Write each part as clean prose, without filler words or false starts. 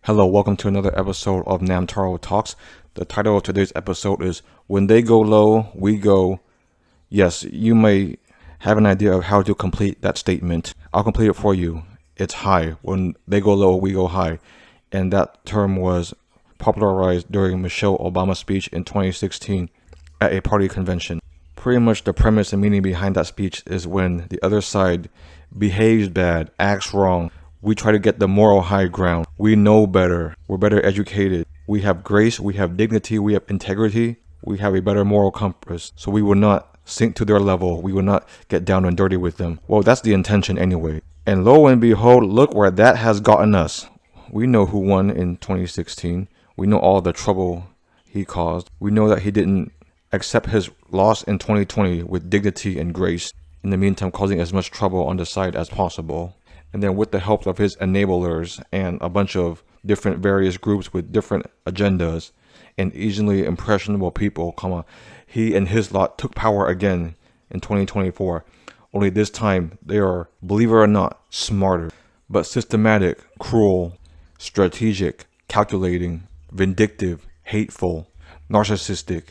Hello, welcome to another episode of Namtaro Talks. The title of today's episode is When They Go Low, We Go. Yes, you may have an idea of how to complete that statement. I'll complete it for you. It's high. When they go low, we go high. And that term was popularized during Michelle Obama's speech in 2016 at a party convention. Pretty much the premise and meaning behind that speech is when the other side behaves bad, acts wrong, we try to get the moral high ground. We know better. We're better educated. We have grace. We have dignity. We have integrity. We have a better moral compass. So we will not sink to their level. We will not get down and dirty with them. Well, that's the intention anyway. And lo and behold, look where that has gotten us. We know who won in 2016. We know all the trouble he caused. We know that he didn't accept his loss in 2020 with dignity and grace. In the meantime, causing as much trouble on the side as possible. And then with the help of his enablers and a bunch of different various groups with different agendas and easily impressionable people, he and his lot took power again in 2024. Only this time they are, believe it or not, smarter, but systematic, cruel, strategic, calculating, vindictive, hateful, narcissistic,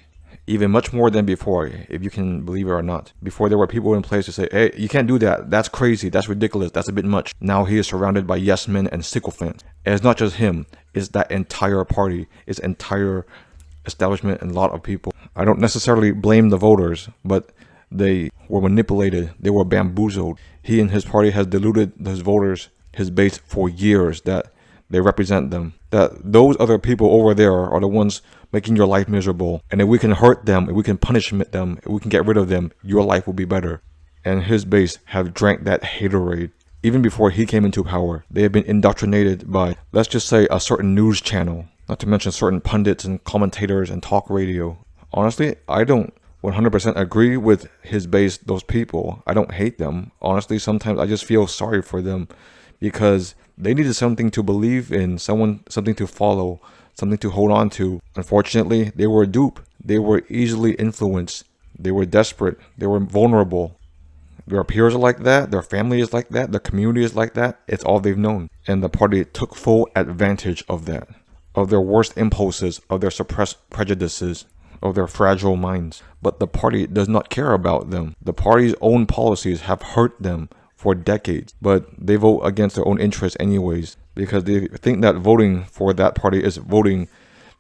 even much more than before, if you can believe it or not. Before there were people in place to say, hey, you can't do that. That's crazy. That's ridiculous. That's a bit much. Now he is surrounded by yes men and sycophants. And it's not just him. It's that entire party. It's entire establishment and a lot of people. I don't necessarily blame the voters, but they were manipulated. They were bamboozled. He and his party has deluded his voters, his base for years that they represent them. That those other people over there are the ones making your life miserable. And if we can hurt them, if we can punish them, if we can get rid of them, your life will be better. And his base have drank that haterade. Even before he came into power, they have been indoctrinated by, let's just say, a certain news channel. Not to mention certain pundits and commentators and talk radio. Honestly, I don't 100% agree with his base, those people. I don't hate them. Honestly, sometimes I just feel sorry for them because they needed something to believe in, something to follow, something to hold on to. Unfortunately, they were duped. They were easily influenced. They were desperate. They were vulnerable. Their peers are like that. Their family is like that. Their community is like that. It's all they've known. And the party took full advantage of that, of their worst impulses, of their suppressed prejudices, of their fragile minds. But the party does not care about them. The party's own policies have hurt them for decades, but they vote against their own interests anyways because they think that voting for that party is voting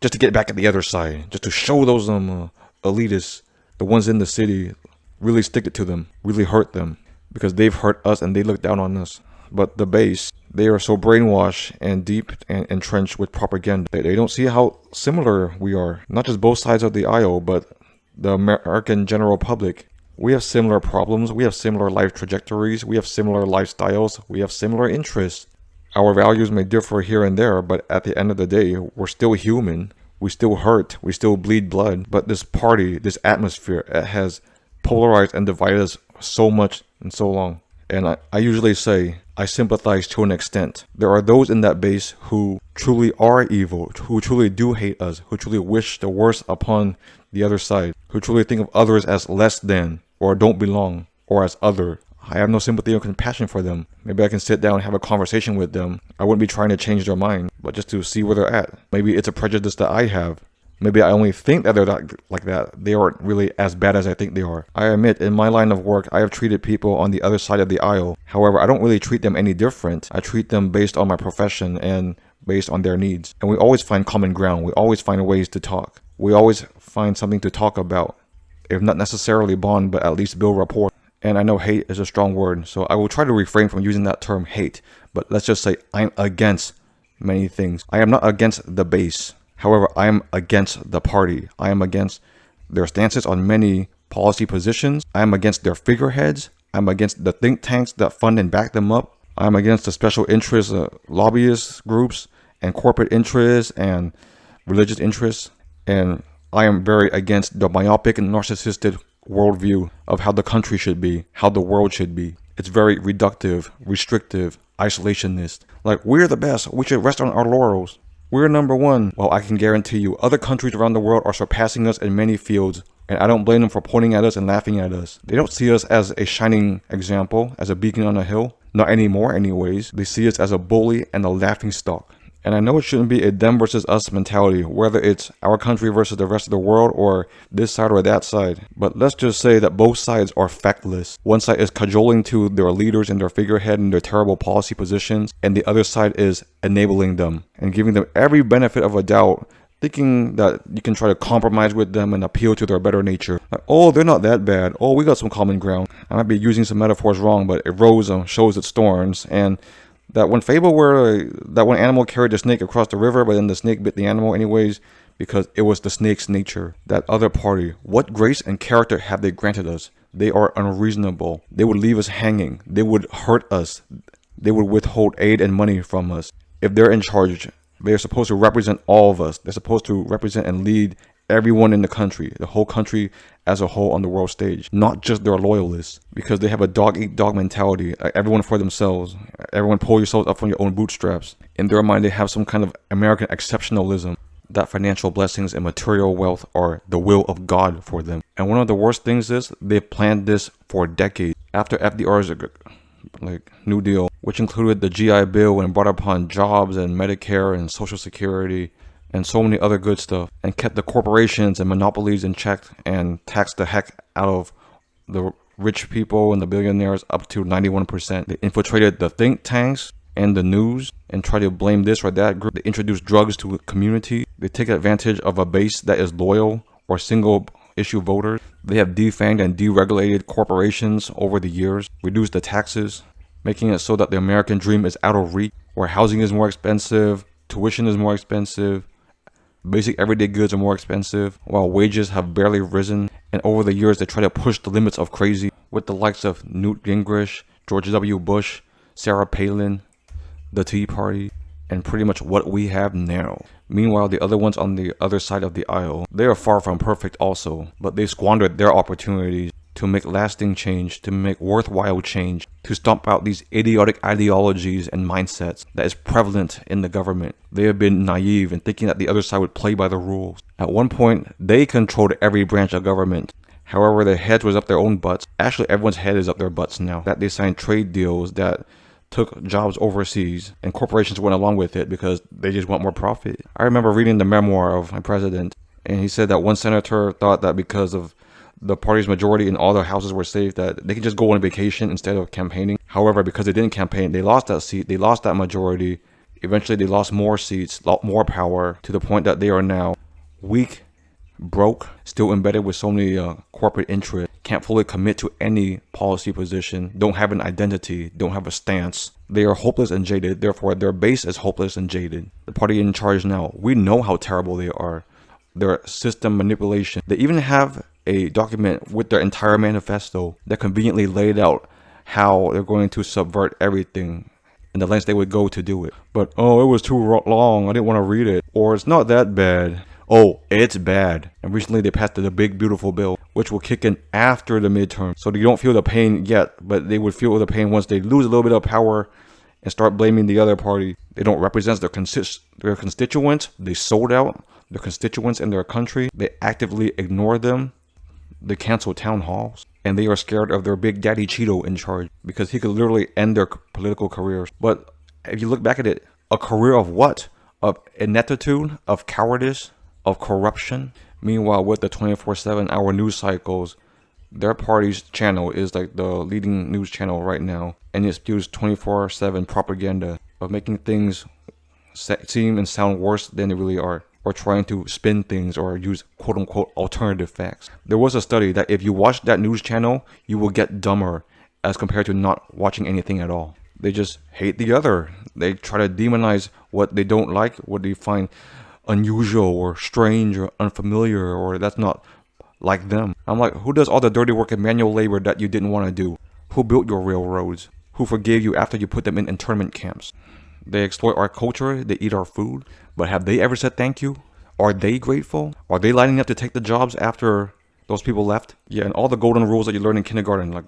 just to get back at the other side, just to show those elitists, the ones in the city, really stick it to them, really hurt them because they've hurt us and they look down on us. But the base, they are so brainwashed and deep and entrenched with propaganda. They don't see how similar we are, not just both sides of the aisle, but the American general public. We have similar problems, we have similar life trajectories, we have similar lifestyles, we have similar interests. Our values may differ here and there, but at the end of the day, we're still human. We still hurt, we still bleed blood. But this party, this atmosphere, it has polarized and divided us so much and so long. And I usually say, I sympathize to an extent. There are those in that base who truly are evil, who truly do hate us, who truly wish the worst upon the other side, who truly think of others as less than, or don't belong, or as other. I have no sympathy or compassion for them. Maybe I can sit down and have a conversation with them. I wouldn't be trying to change their mind, but just to see where they're at. Maybe it's a prejudice that I have. Maybe I only think that they're not like that. They aren't really as bad as I think they are. I admit, in my line of work, I have treated people on the other side of the aisle. However, I don't really treat them any different. I treat them based on my profession and based on their needs. And we always find common ground. We always find ways to talk. We always find something to talk about. If not necessarily bond, but at least build rapport. And I know hate is a strong word, so I will try to refrain from using that term hate. But let's just say I'm against many things. I am not against the base. However, I am against the party. I am against their stances on many policy positions. I am against their figureheads. I'm against the think tanks that fund and back them up. I'm against the special interest lobbyist groups and corporate interests and religious interests. And I am very against the myopic and narcissistic worldview of how the country should be, how the world should be. It's very reductive, restrictive, isolationist. Like, we're the best. We should rest on our laurels. We're number one. Well, I can guarantee you, other countries around the world are surpassing us in many fields. And I don't blame them for pointing at us and laughing at us. They don't see us as a shining example, as a beacon on a hill. Not anymore anyways. They see us as a bully and a laughingstock. And I know it shouldn't be a them versus us mentality, whether it's our country versus the rest of the world or this side or that side. But let's just say that both sides are feckless. One side is cajoling to their leaders and their figurehead and their terrible policy positions, and the other side is enabling them and giving them every benefit of a doubt, thinking that you can try to compromise with them and appeal to their better nature. Like, oh, they're not that bad. Oh, we got some common ground. I might be using some metaphors wrong, but a rose shows its thorns. And that one fable where that one animal carried the snake across the river, but then the snake bit the animal anyways because it was the snake's nature. That other party, what grace and character have they granted us? They are unreasonable. They would leave us hanging. They would hurt us. They would withhold aid and money from us. If they're in charge, they're supposed to represent all of us. They're supposed to represent and lead everyone in the country, the whole country as a whole on the world stage, not just their loyalists, because they have a dog-eat-dog mentality, everyone for themselves, everyone pull yourselves up from your own bootstraps. In their mind, they have some kind of American exceptionalism, that financial blessings and material wealth are the will of God for them. And one of the worst things is they've planned this for decades. After FDR's New Deal, which included the GI Bill and brought upon jobs and Medicare and Social Security and so many other good stuff, and kept the corporations and monopolies in check and taxed the heck out of the rich people and the billionaires up to 91%. They infiltrated the think tanks and the news and try to blame this or that group. They introduce drugs to the community. They take advantage of a base that is loyal or single issue voters. They have defanged and deregulated corporations over the years, reduced the taxes, making it so that the American dream is out of reach, where housing is more expensive, tuition is more expensive, basic everyday goods are more expensive, while wages have barely risen. And over the years, they try to push the limits of crazy with the likes of Newt Gingrich, George W. Bush, Sarah Palin, the Tea Party, and pretty much what we have now. Meanwhile, the other ones on the other side of the aisle, they are far from perfect also, but they squandered their opportunities to make lasting change, to make worthwhile change, to stomp out these idiotic ideologies and mindsets that is prevalent in the government. They have been naive in thinking that the other side would play by the rules. At one point, they controlled every branch of government. However, their heads was up their own butts. Actually, everyone's head is up their butts now. That they signed trade deals that took jobs overseas, and corporations went along with it because they just want more profit. I remember reading the memoir of my president, and he said that one senator thought that because of the party's majority in all their houses were safe, that they could just go on vacation instead of campaigning. However, because they didn't campaign, they lost that seat, they lost that majority. Eventually, they lost more seats, more power, to the point that they are now weak, broke, still embedded with so many corporate interests, can't fully commit to any policy position, don't have an identity, don't have a stance. They are hopeless and jaded, therefore their base is hopeless and jaded. The party in charge now, we know how terrible they are. Their system manipulation. They even have a document with their entire manifesto that conveniently laid out how they're going to subvert everything and the lengths they would go to do it. But, oh, it was too long, I didn't want to read it. Or it's not that bad. Oh, it's bad. And recently they passed the big beautiful bill, which will kick in after the midterm. So you don't feel the pain yet, but they would feel the pain once they lose a little bit of power and start blaming the other party. They don't represent their constituents. They sold out their constituents in their country. They actively ignore them. They cancel town halls. And they are scared of their big daddy Cheeto in charge because he could literally end their political careers. But if you look back at it, a career of what? Of ineptitude, of cowardice, of corruption. Meanwhile, with the 24/7 hour news cycles, their party's channel is like the leading news channel right now, and it spews 24/7 propaganda of making things seem and sound worse than they really are, or trying to spin things or use quote-unquote alternative facts. There was a study that if you watch that news channel, you will get dumber as compared to not watching anything at all. They just hate the other. They try to demonize what they don't like, what they find unusual or strange or unfamiliar, or that's not like them. I'm like, who does all the dirty work and manual labor that you didn't want to do? Who built your railroads? Who forgave you after you put them in internment camps? They exploit our culture, they eat our food, but have they ever said thank you? Are they grateful? Are they lining up to take the jobs after those people left? Yeah, and all the golden rules that you learn in kindergarten, like,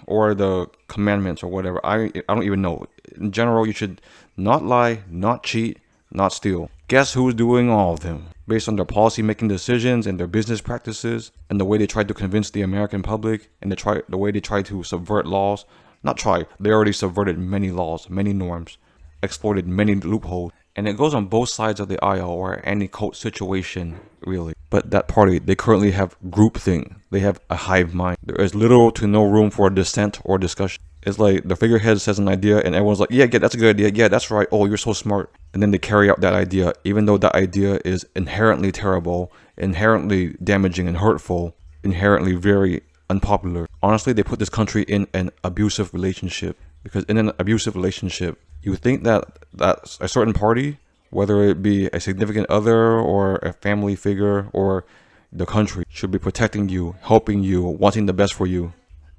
or the commandments or whatever, I don't even know. In general, you should not lie, not cheat, not steal. Guess who's doing all of them? Based on their policy-making decisions and their business practices and the way they try to convince the American public and the way they try to subvert laws. Not try, they already subverted many laws, many norms, exploited many loopholes, And it goes on both sides of the aisle or any cult situation, really. But that party, they currently have groupthink. They have a hive mind. There is little to no room for dissent or discussion. It's like the figurehead says an idea and everyone's like, yeah, that's a good idea. Yeah, that's right. Oh, you're so smart. And then they carry out that idea, even though that idea is inherently terrible, inherently damaging and hurtful, inherently very unpopular. Honestly, they put this country in an abusive relationship. Because in an abusive relationship, you think that a certain party, whether it be a significant other or a family figure or the country, should be protecting you, helping you, wanting the best for you.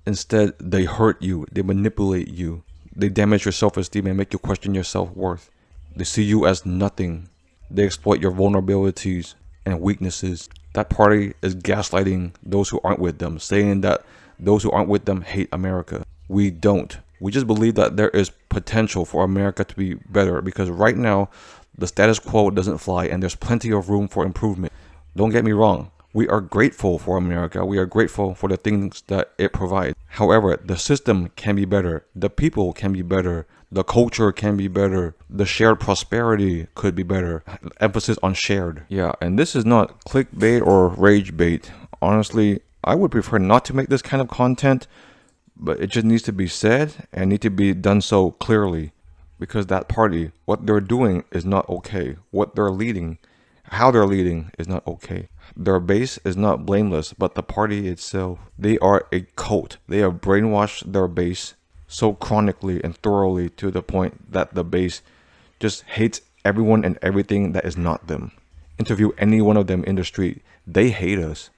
Instead, they hurt you, they manipulate you, they damage your self-esteem and make you question your self-worth. They see you as nothing. They exploit your vulnerabilities and weaknesses. That party is gaslighting those who aren't with them, saying that those who aren't with them hate America. We don't. We just believe that there is potential for America to be better because right now, the status quo doesn't fly and there's plenty of room for improvement. Don't get me wrong. We are grateful for America. We are grateful for the things that it provides. However, the system can be better. The people can be better. The culture can be better. The shared prosperity could be better. Emphasis on shared. Yeah, and this is not clickbait or rage bait. Honestly, I would prefer not to make this kind of content, but it just needs to be said and need to be done so clearly. Because that party, what they're doing is not okay. What they're leading, how they're leading is not okay. Their base is not blameless, but the party itself. They are a cult. They have brainwashed their base so chronically and thoroughly to the point that the base just hates everyone and everything that is not them. Interview any one of them in the street. They hate us.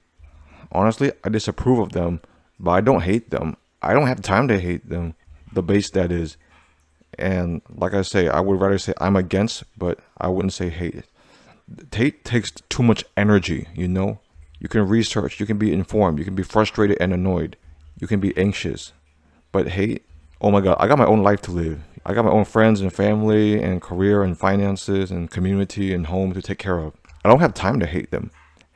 Honestly, I disapprove of them, but I don't hate them. I don't have time to hate them. The base, that is. And like I say, I would rather say I'm against, but I wouldn't say hate. Hate takes too much energy, you know? You can research, you can be informed, you can be frustrated and annoyed, you can be anxious. But hate, oh my God, I got my own life to live. I got my own friends and family and career and finances and community and home to take care of. I don't have time to hate them.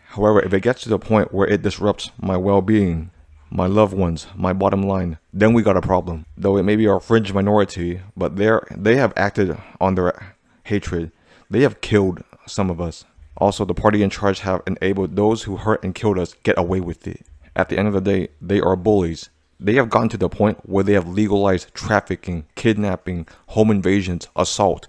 However, if it gets to the point where it disrupts my well-being, my loved ones, my bottom line, then we got a problem. Though it may be a fringe minority, but they have acted on their hatred. They have killed some of us. Also, the party in charge have enabled those who hurt and killed us get away with it. At the end of the day, they are bullies. They have gotten to the point where they have legalized trafficking, kidnapping, home invasions, assault,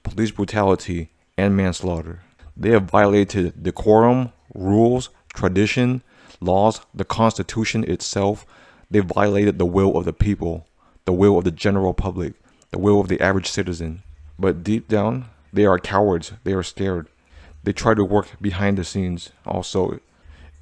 police brutality, and manslaughter. They have violated decorum, rules, tradition, laws, the Constitution itself. They violated the will of the people, the will of the general public, the will of the average citizen. But deep down, they are cowards. They are scared. They try to work behind the scenes also,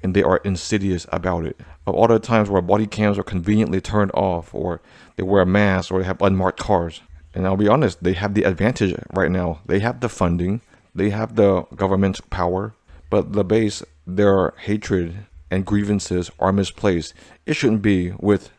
and they are insidious about it. Of all the times where body cams are conveniently turned off, or they wear a mask, or they have unmarked cars. And I'll be honest, they have the advantage right now. They have the funding. They have the government power. But the base, their hatred and grievances are misplaced. It shouldn't be with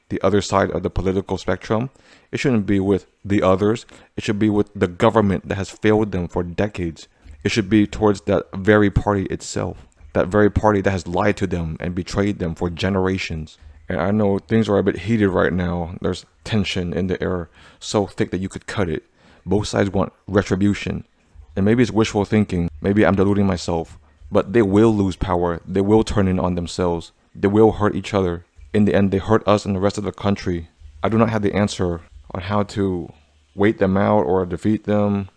the other side of the political spectrum. It shouldn't be with the others. It should be with the government that has failed them for decades. It should be towards that very party itself. That very party that has lied to them and betrayed them for generations. And I know things are a bit heated right now. There's tension in the air so thick that you could cut it. Both sides want retribution. And maybe it's wishful thinking. Maybe I'm deluding myself. But they will lose power. They will turn in on themselves. They will hurt each other. In the end, they hurt us and the rest of the country. I do not have the answer on how to wait them out or defeat them.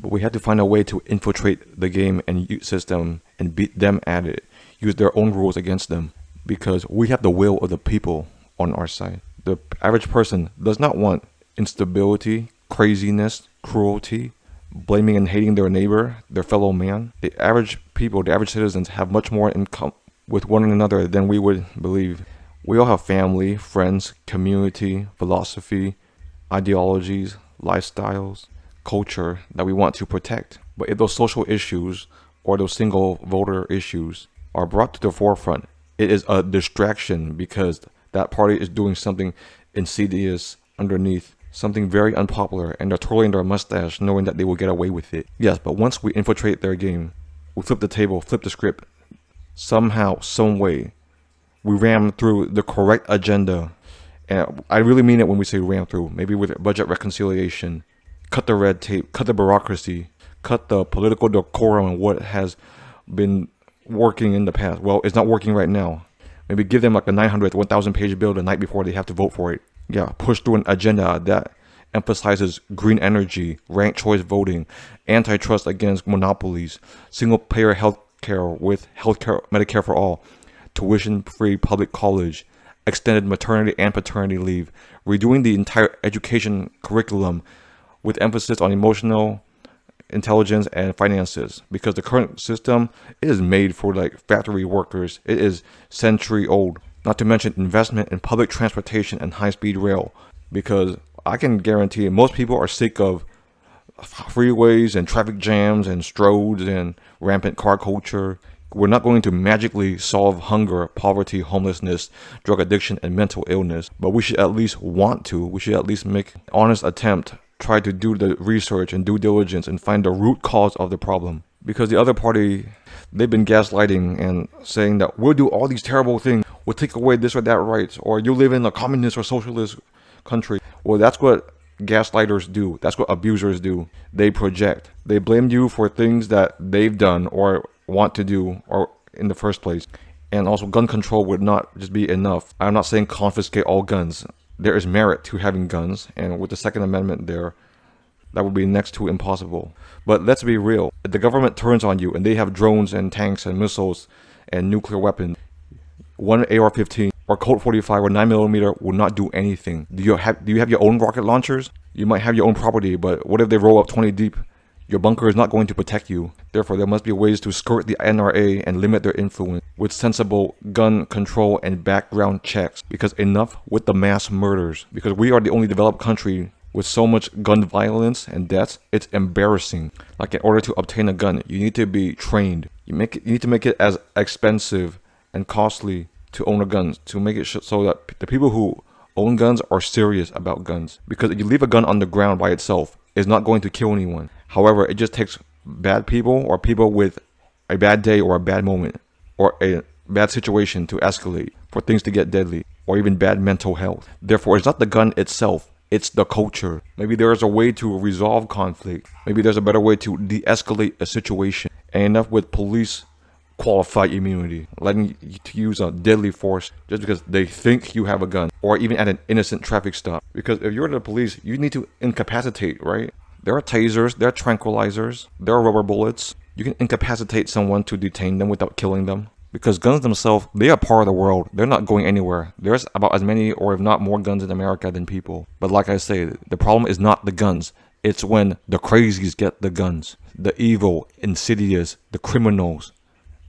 But we have to find a way to infiltrate the game and system and beat them at it. Use their own rules against them. Because we have the will of the people on our side. The average person does not want instability, craziness, cruelty, blaming and hating their neighbor, their fellow man. The average people, the average citizens have much more in common with one another than we would believe. We all have family, friends, community, philosophy, ideologies, lifestyles, culture that we want to protect. But if those social issues or those single voter issues are brought to the forefront, it is a distraction because that party is doing something insidious underneath, something very unpopular, and they're twirling their mustache knowing that they will get away with it. Yes, but once we infiltrate their game, we flip the table, flip the script, somehow, some way, we ram through the correct agenda. And I really mean it when we say ram through. Maybe with budget reconciliation, cut the red tape, cut the bureaucracy, cut the political decorum and what has been working in the past. Well, it's not working right now. Maybe give them like a 900, 1,000 page bill the night before they have to vote for it. Yeah, push through an agenda that emphasizes green energy, ranked choice voting, antitrust against monopolies, single payer health care with healthcare Medicare for all, tuition-free public college, extended maternity and paternity leave, redoing the entire education curriculum with emphasis on emotional intelligence and finances, because the current system is made for like factory workers. It is century old. Not to mention investment in public transportation and high-speed rail, because I can guarantee most people are sick of freeways and traffic jams and stroads and rampant car culture. We're not going to magically solve hunger, poverty, homelessness, drug addiction, and mental illness, but we should at least want to. We should at least make an honest attempt, try to do the research and due diligence and find the root cause of the problem. Because the other party, they've been gaslighting and saying that we'll do all these terrible things. We'll take away this or that rights, or you live in a communist or socialist country. Well, that's what gaslighters do. That's what abusers do. They project. They blame you for things that they've done or want to do or in the first place. And also, gun control would not just be enough. I'm not saying confiscate all guns. There is merit to having guns, and with the Second Amendment there, that would be next to impossible. But let's be real. If the government turns on you and they have drones and tanks and missiles and nuclear weapons, one AR-15 or Colt 45 or 9mm will not do anything. Do you have your own rocket launchers? You might have your own property, but what if they roll up 20 deep? Your bunker is not going to protect you. Therefore, there must be ways to skirt the NRA and limit their influence with sensible gun control and background checks. Because enough with the mass murders. Because we are the only developed country with so much gun violence and deaths, it's embarrassing. Like, in order to obtain a gun, you need to be trained. You need to make it as expensive and costly to own a gun, to make it so that the people who own guns are serious about guns. Because if you leave a gun on the ground by itself, it's not going to kill anyone. However, it just takes bad people or people with a bad day or a bad moment or a bad situation to escalate for things to get deadly or even bad mental health. Therefore, it's not the gun itself, it's the culture. Maybe there is a way to resolve conflict. Maybe there's a better way to de-escalate a situation. And enough with police qualified immunity, letting you to use a deadly force just because they think you have a gun, or even at an innocent traffic stop. Because if you're the police, you need to incapacitate, right? There are tasers, there are tranquilizers, there are rubber bullets. You can incapacitate someone to detain them without killing them. Because guns themselves, they are part of the world. They're not going anywhere. There's about as many, or if not more, guns in America than people. But like I say, the problem is not the guns. It's when the crazies get the guns. The evil, insidious, the criminals,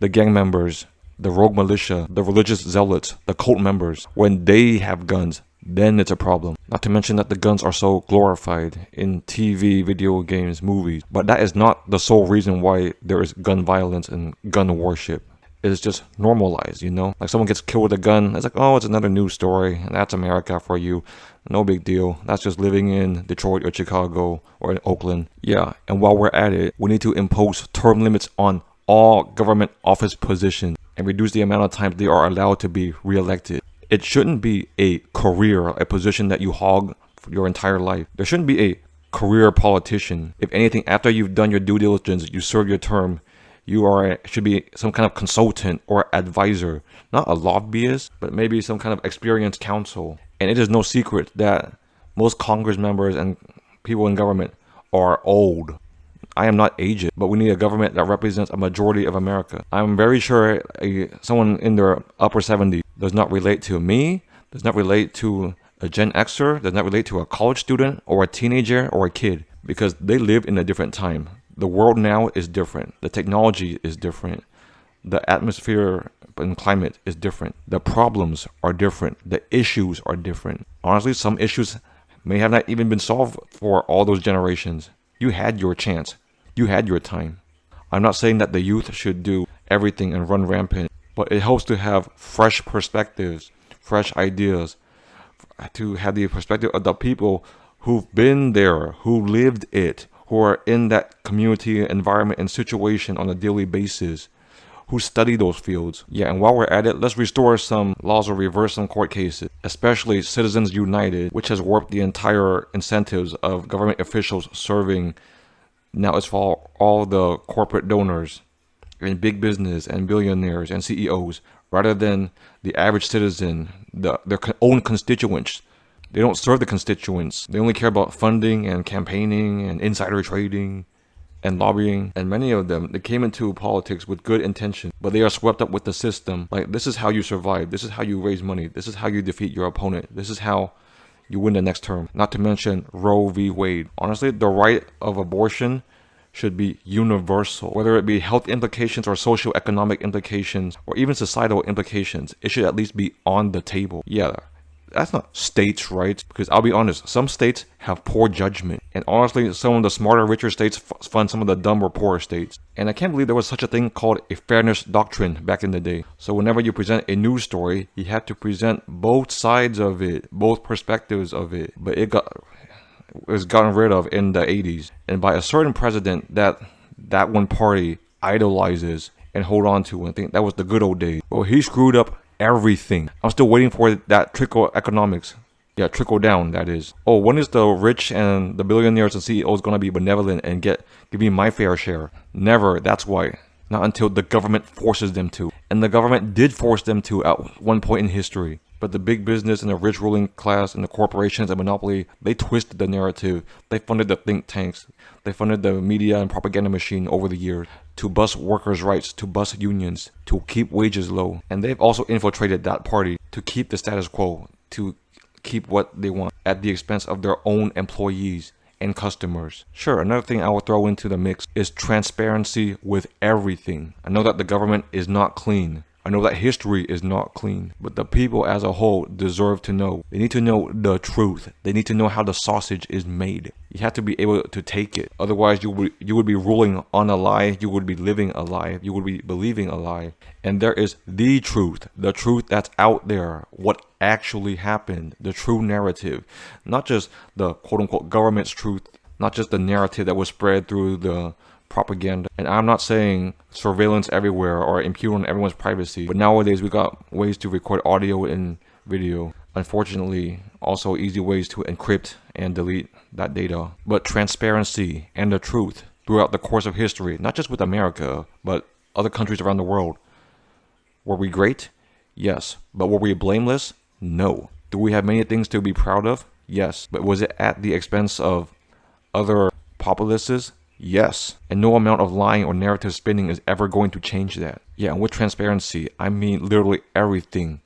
the gang members, the rogue militia, the religious zealots, the cult members. When they have guns, then it's a problem. Not to mention that the guns are so glorified in TV, video games, movies. But that is not the sole reason why there is gun violence and gun worship. It's just normalized, you know? Like, someone gets killed with a gun, it's like, oh, it's another news story. That's America for you. No big deal. That's just living in Detroit or Chicago or in Oakland. Yeah, and while we're at it, we need to impose term limits on all government office positions and reduce the amount of times they are allowed to be reelected. It shouldn't be a career, a position that you hog for your entire life. There shouldn't be a career politician. If anything, after you've done your due diligence, you serve your term, should be some kind of consultant or advisor, not a lobbyist, but maybe some kind of experienced counsel. And it is no secret that most Congress members and people in government are old. I am not aged, but we need a government that represents a majority of America. I'm very sure someone in their upper 70s does not relate to me, does not relate to a Gen Xer, does not relate to a college student or a teenager or a kid, because they live in a different time. The world now is different. The technology is different. The atmosphere and climate is different. The problems are different. The issues are different. Honestly, some issues may have not even been solved for all those generations. You had your chance. You had your time. I'm not saying that the youth should do everything and run rampant, but it helps to have fresh perspectives, fresh ideas, to have the perspective of the people who've been there, who lived it, who are in that community, environment, and situation on a daily basis, who study those fields. Yeah, and while we're at it, let's restore some laws or reverse some court cases, especially Citizens United, which has warped the entire incentives of government officials serving Now it's for all the corporate donors and big business and billionaires and CEOs, rather than the average citizen, their own constituents. They don't serve the constituents. They only care about funding and campaigning and insider trading and lobbying. And many of them, they came into politics with good intention, but they are swept up with the system. Like, this is how you survive. This is how you raise money. This is how you defeat your opponent. This is how you win the next term. Not to mention Roe v. Wade. Honestly, the right of abortion should be universal. Whether it be health implications or socio-economic implications or even societal implications, it should at least be on the table. Yeah, that's not states' rights, because I'll be honest, some states have poor judgment. And honestly, some of the smarter, richer states fund some of the dumber, poorer states. And I can't believe there was such a thing called a fairness doctrine back in the day. So whenever you present a news story, you had to present both sides of it, both perspectives of it. But it was gotten rid of in the 80s. And by a certain president that one party idolizes and hold on to and think that was the good old days. Well, he screwed up everything. I'm still waiting for that trickle economics. Yeah, trickle down, that is. Oh, when is the rich and the billionaires and CEOs going to be benevolent and give me my fair share? Never. That's why. Not until the government forces them to. And the government did force them to at one point in history. But the big business and the rich ruling class and the corporations and monopoly, they twisted the narrative. They funded the think tanks. They funded the media and propaganda machine over the years to bust workers' rights, to bust unions, to keep wages low. And they've also infiltrated that party to keep the status quo, to keep what they want at the expense of their own employees and customers. Sure, another thing I will throw into the mix is transparency with everything. I know that the government is not clean. I know that history is not clean, but the people as a whole deserve to know. They need to know the truth. They need to know how the sausage is made. You have to be able to take it. Otherwise, you would be ruling on a lie. You would be living a lie. You would be believing a lie. And there is the truth that's out there, what actually happened, the true narrative. Not just the quote-unquote government's truth, not just the narrative that was spread through the propaganda. And I'm not saying surveillance everywhere or impede on everyone's privacy, but nowadays we got ways to record audio and video. Unfortunately, also easy ways to encrypt and delete that data. But transparency and the truth throughout the course of history, not just with America, but other countries around the world. Were we great? Yes. But were we blameless? No. Do we have many things to be proud of? Yes. But was it at the expense of other populaces? Yes. And no amount of lying or narrative spinning is ever going to change that. Yeah, and with transparency, I mean literally everything.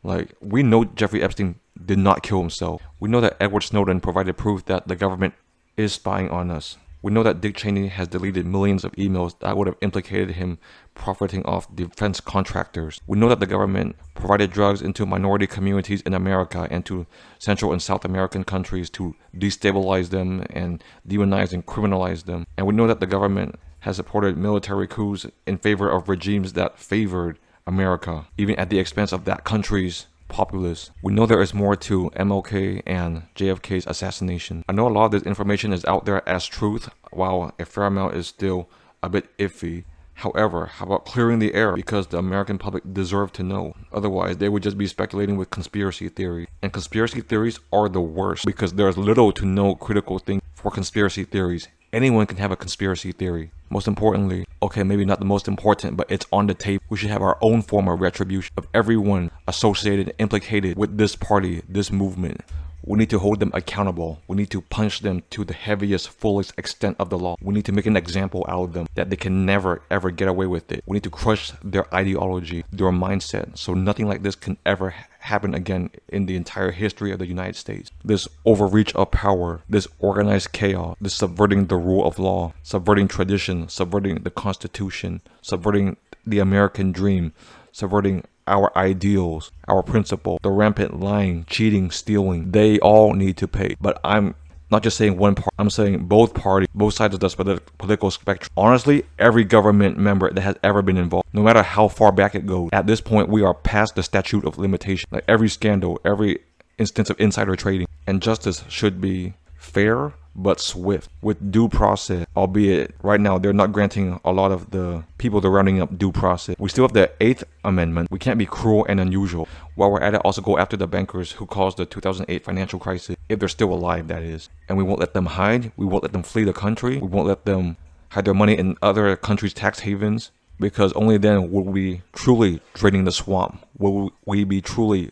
Like, we know Jeffrey Epstein did not kill himself. We know that Edward Snowden provided proof that the government is spying on us. We know that Dick Cheney has deleted millions of emails that would have implicated him profiting off defense contractors. We know that the government provided drugs into minority communities in America and to Central and South American countries to destabilize them and demonize and criminalize them. And we know that the government has supported military coups in favor of regimes that favored America, even at the expense of that country's populace. We know there is more to MLK and JFK's assassination. I know a lot of this information is out there as truth, while a fair amount is still a bit iffy. However, how about clearing the air, because the American public deserve to know. Otherwise, they would just be speculating with conspiracy theories. And conspiracy theories are the worst, because there is little to no critical thing for conspiracy theories. Anyone can have a conspiracy theory. Most importantly, okay, maybe not the most important, but it's on the table. We should have our own form of retribution of everyone associated, implicated with this party, this movement. We need to hold them accountable. We need to punish them to the heaviest, fullest extent of the law. We need to make an example out of them that they can never, ever get away with it. We need to crush their ideology, their mindset, so nothing like this can ever happen again in the entire history of the United States. This overreach of power, this organized chaos, this subverting the rule of law, subverting tradition, subverting the Constitution, subverting the American dream, subverting our ideals, our principle, the rampant lying, cheating, stealing, they all need to pay. But I'm not just saying one part, I'm saying both parties, both sides of the political spectrum. Honestly, every government member that has ever been involved, no matter how far back it goes, at this point, we are past the statute of limitation. Like every scandal, every instance of insider trading, and justice should be fair, but swift, with due process, albeit right now they're not granting a lot of the people they're rounding up due process. We still have the 8th Amendment. We can't be cruel and unusual. While we're at it, also go after the bankers who caused the 2008 financial crisis, if they're still alive, that is. And we won't let them hide. We won't let them flee the country. We won't let them hide their money in other countries' tax havens, because only then will we truly draining the swamp. Will we be truly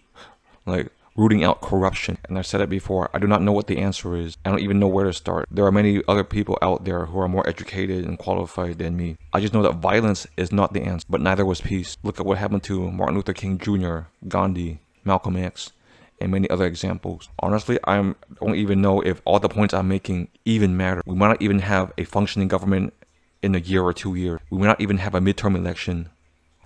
rooting out corruption? And I've said it before, I do not know what the answer is. I don't even know where to start. There are many other people out there who are more educated and qualified than me. I just know that violence is not the answer, but neither was peace. Look at what happened to Martin Luther King Jr., Gandhi, Malcolm X, and many other examples. Honestly, I don't even know if all the points I'm making even matter. We might not even have a functioning government in a year or 2 years. We might not even have a midterm election.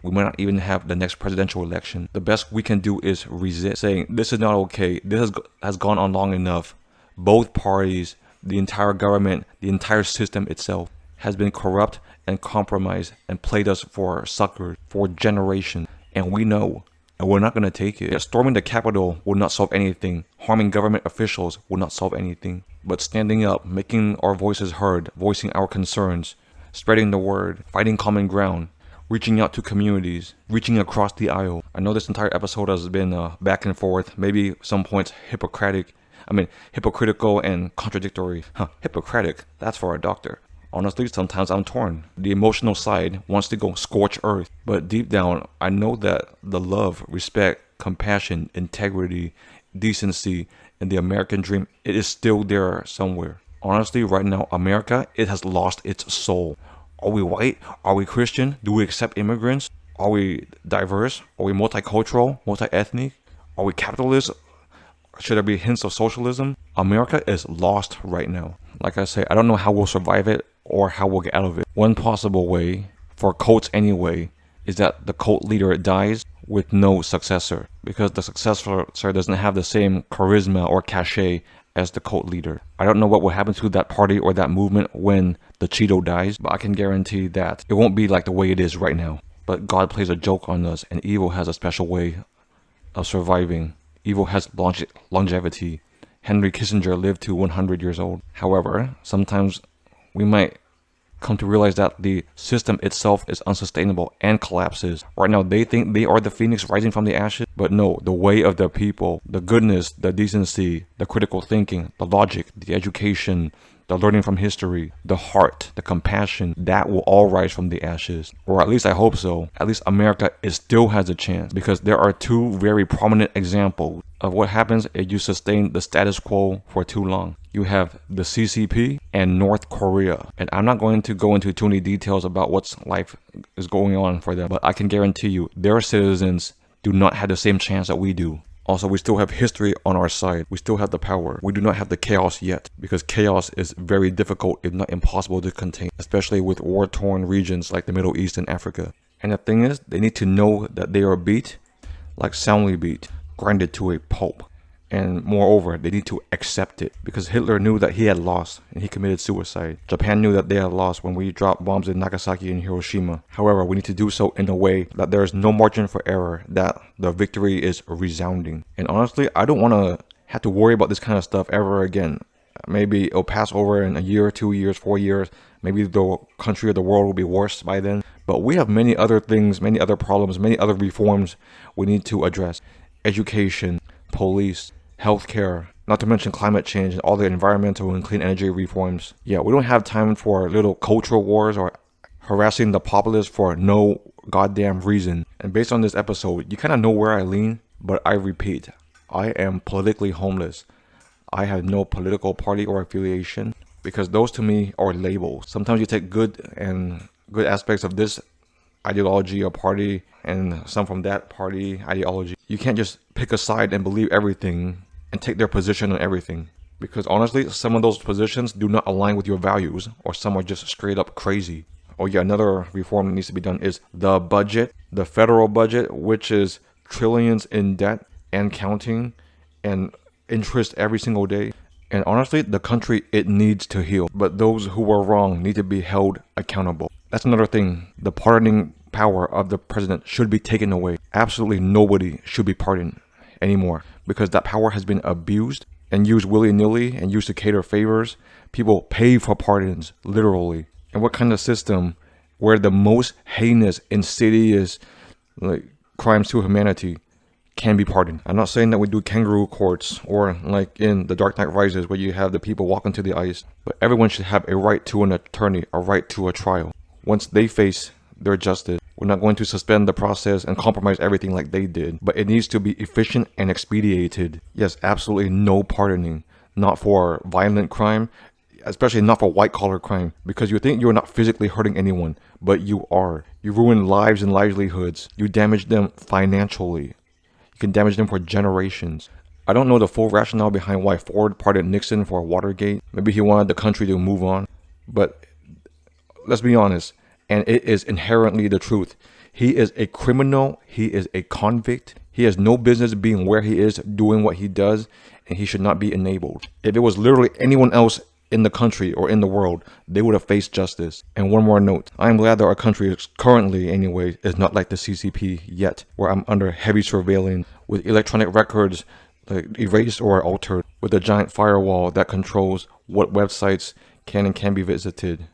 We might not even have the next presidential election. The best we can do is resist, saying this is not okay. This has gone on long enough. Both parties, the entire government, the entire system itself has been corrupt and compromised and played us for suckers for generations. And we know, and we're not going to take it. Storming the Capitol will not solve anything. Harming government officials will not solve anything. But standing up, making our voices heard, voicing our concerns, spreading the word, fighting common ground, reaching out to communities, reaching across the aisle. I know this entire episode has been back and forth, maybe some points hypocritical and contradictory. Hippocratic, that's for a doctor. Honestly, sometimes I'm torn. The emotional side wants to go scorch earth, but deep down, I know that the love, respect, compassion, integrity, decency, and the American dream, it is still there somewhere. Honestly, right now, America, it has lost its soul. Are we white? Are we Christian? Do we accept immigrants? Are we diverse? Are we multicultural, multi-ethnic? Are we capitalist? Should there be hints of socialism? America is lost right now. Like I say, I don't know how we'll survive it or how we'll get out of it. One possible way, for cults anyway, is that the cult leader dies with no successor, because the successor doesn't have the same charisma or cachet as the cult leader. I don't know what will happen to that party or that movement when the Cheeto dies, but I can guarantee that it won't be like the way it is right now. But God plays a joke on us, and evil has a special way of surviving. Evil has longevity. Henry Kissinger lived to 100 years old. However, sometimes we might come to realize that the system itself is unsustainable and collapses. Right now, they think they are the phoenix rising from the ashes, but no, the way of the people, the goodness, the decency, the critical thinking, the logic, the education, the learning from history, the heart, the compassion, that will all rise from the ashes. Or at least I hope so. At least America, it still has a chance, because there are two very prominent examples of what happens if you sustain the status quo for too long. You have the CCP and North Korea. And I'm not going to go into too many details about what's life is going on for them, but I can guarantee you their citizens do not have the same chance that we do. Also, we still have history on our side. We still have the power. We do not have the chaos yet, because chaos is very difficult, if not impossible, to contain, especially with war-torn regions like the Middle East and Africa. And the thing is, they need to know that they are beat, like soundly beat, grinded to a pulp. And moreover, they need to accept it, because Hitler knew that he had lost and he committed suicide. Japan knew that they had lost when we dropped bombs in Nagasaki and Hiroshima. However, we need to do so in a way that there is no margin for error, that the victory is resounding. And honestly, I don't want to have to worry about this kind of stuff ever again. Maybe it'll pass over in a year, 2 years, 4 years. Maybe the country or the world will be worse by then. But we have many other things, many other problems, many other reforms we need to address. Education, police, healthcare, not to mention climate change and all the environmental and clean energy reforms. Yeah, we don't have time for little cultural wars or harassing the populace for no goddamn reason. And based on this episode, you kind of know where I lean, but I repeat, I am politically homeless. I have no political party or affiliation, because those to me are labels. Sometimes you take good aspects of this ideology or party and some from that party ideology. You can't just pick a side and believe everything and take their position on everything, because honestly, some of those positions do not align with your values, or some are just straight up crazy. Oh yeah, another reform that needs to be done is the budget, the federal budget, which is trillions in debt and counting, and interest every single day. And honestly, the country, it needs to heal, but those who were wrong need to be held accountable. That's another thing. The pardoning power of the president should be taken away. Absolutely nobody should be pardoned anymore, because that power has been abused and used willy-nilly and used to cater favors. People pay for pardons, literally. And what kind of system where the most heinous, insidious like crimes to humanity can be pardoned? I'm not saying that we do kangaroo courts or like in The Dark Knight Rises where you have the people walking to the ice, but everyone should have a right to an attorney, a right to a trial. Once they face their justice, we're not going to suspend the process and compromise everything like they did, but it needs to be efficient and expedited. Yes, absolutely no pardoning, not for violent crime, especially not for white-collar crime, because you think you're not physically hurting anyone, but you are. You ruin lives and livelihoods. You damage them financially. You can damage them for generations. I don't know the full rationale behind why Ford pardoned Nixon for Watergate. Maybe he wanted the country to move on, but let's be honest, and it is inherently the truth. He is a criminal. He is a convict. He has no business being where he is, doing what he does, and he should not be enabled. If it was literally anyone else in the country or in the world, they would have faced justice. And one more note, I am glad that our country is currently, anyway, is not like the CCP yet, where I'm under heavy surveillance with electronic records like erased or altered, with a giant firewall that controls what websites can and can't be visited,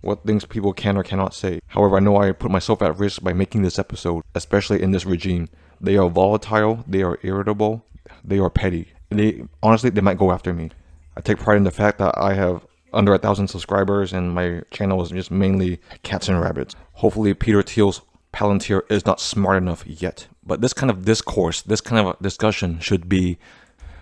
what things people can or cannot say. However, I know I put myself at risk by making this episode, especially in this regime. They are volatile, they are irritable, they are petty. Honestly, they might go after me. I take pride in the fact that I have under 1,000 subscribers and my channel is just mainly cats and rabbits. Hopefully Peter Thiel's Palantir is not smart enough yet. But this kind of discourse, this kind of discussion should be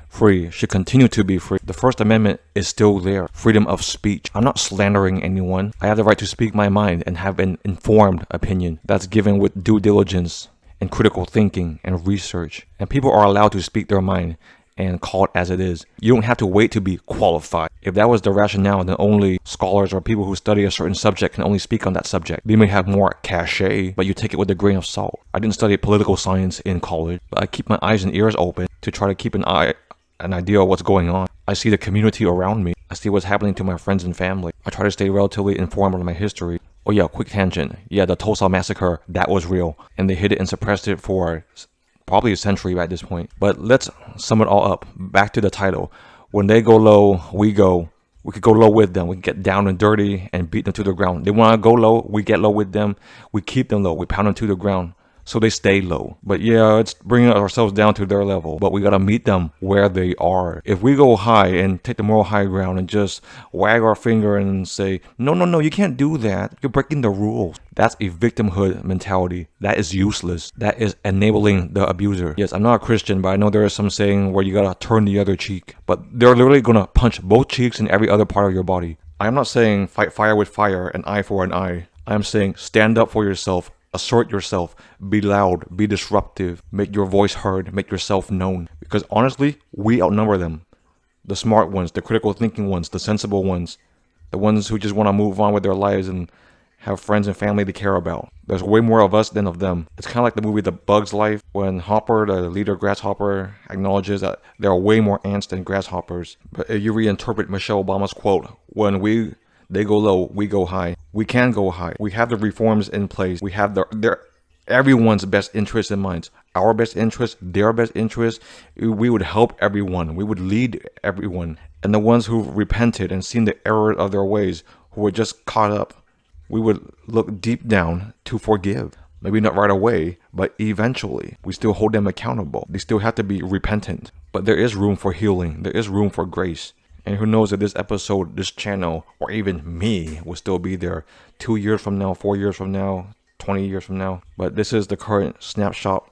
free, should continue to be free. The First Amendment is still there. Freedom of speech. I'm not slandering anyone. I have the right to speak my mind and have an informed opinion that's given with due diligence and critical thinking and research. And people are allowed to speak their mind and call it as it is. You don't have to wait to be qualified. If that was the rationale, then only scholars or people who study a certain subject can only speak on that subject. They may have more cachet, but you take it with a grain of salt. I didn't study political science in college, but I keep my eyes and ears open to try to keep an idea of what's going on. I see the community around me. I see what's happening to my friends and family. I try to stay relatively informed on my history. Oh yeah, quick tangent. Yeah, the Tulsa massacre, that was real. And they hid it and suppressed it for probably a century at this point. But let's sum it all up. Back to the title. When they go low, we go. We could go low with them. We can get down and dirty and beat them to the ground. They want to go low. We get low with them. We keep them low. We pound them to the ground so they stay low. But yeah, it's bringing ourselves down to their level. But we got to meet them where they are. If we go high and take the moral high ground and just wag our finger and say, no, you can't do that. You're breaking the rules. That's a victimhood mentality. That is useless. That is enabling the abuser. Yes, I'm not a Christian, but I know there is some saying where you gotta turn the other cheek. But they're literally gonna punch both cheeks and every other part of your body. I'm not saying fight fire with fire, an eye for an eye. I'm saying stand up for yourself. Assert yourself, be loud, be disruptive, make your voice heard, make yourself known. Because honestly, we outnumber them. The smart ones, the critical thinking ones, the sensible ones, the ones who just want to move on with their lives and have friends and family to care about. There's way more of us than of them. It's kind of like the movie The Bug's Life, when Hopper, the leader grasshopper, acknowledges that there are way more ants than grasshoppers. But if you reinterpret Michelle Obama's quote, when they go low, we go high. We can go high. We have the reforms in place. We have everyone's best interest in mind. Our best interest, their best interest. We would help everyone. We would lead everyone. And the ones who repented and seen the error of their ways, who were just caught up, we would look deep down to forgive. Maybe not right away, but eventually. We still hold them accountable. They still have to be repentant. But there is room for healing. There is room for grace. And who knows if this episode, this channel, or even me will still be there 2 years from now, 4 years from now, 20 years from now. But this is the current snapshot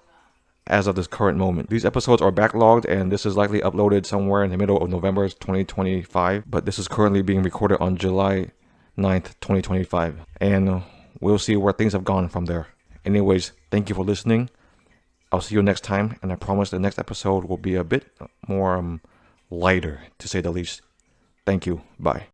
as of this current moment. These episodes are backlogged and this is likely uploaded somewhere in the middle of November 2025. But this is currently being recorded on July 9th, 2025. And we'll see where things have gone from there. Anyways, thank you for listening. I'll see you next time. And I promise the next episode will be a bit more lighter, to say the least. Thank you. Bye.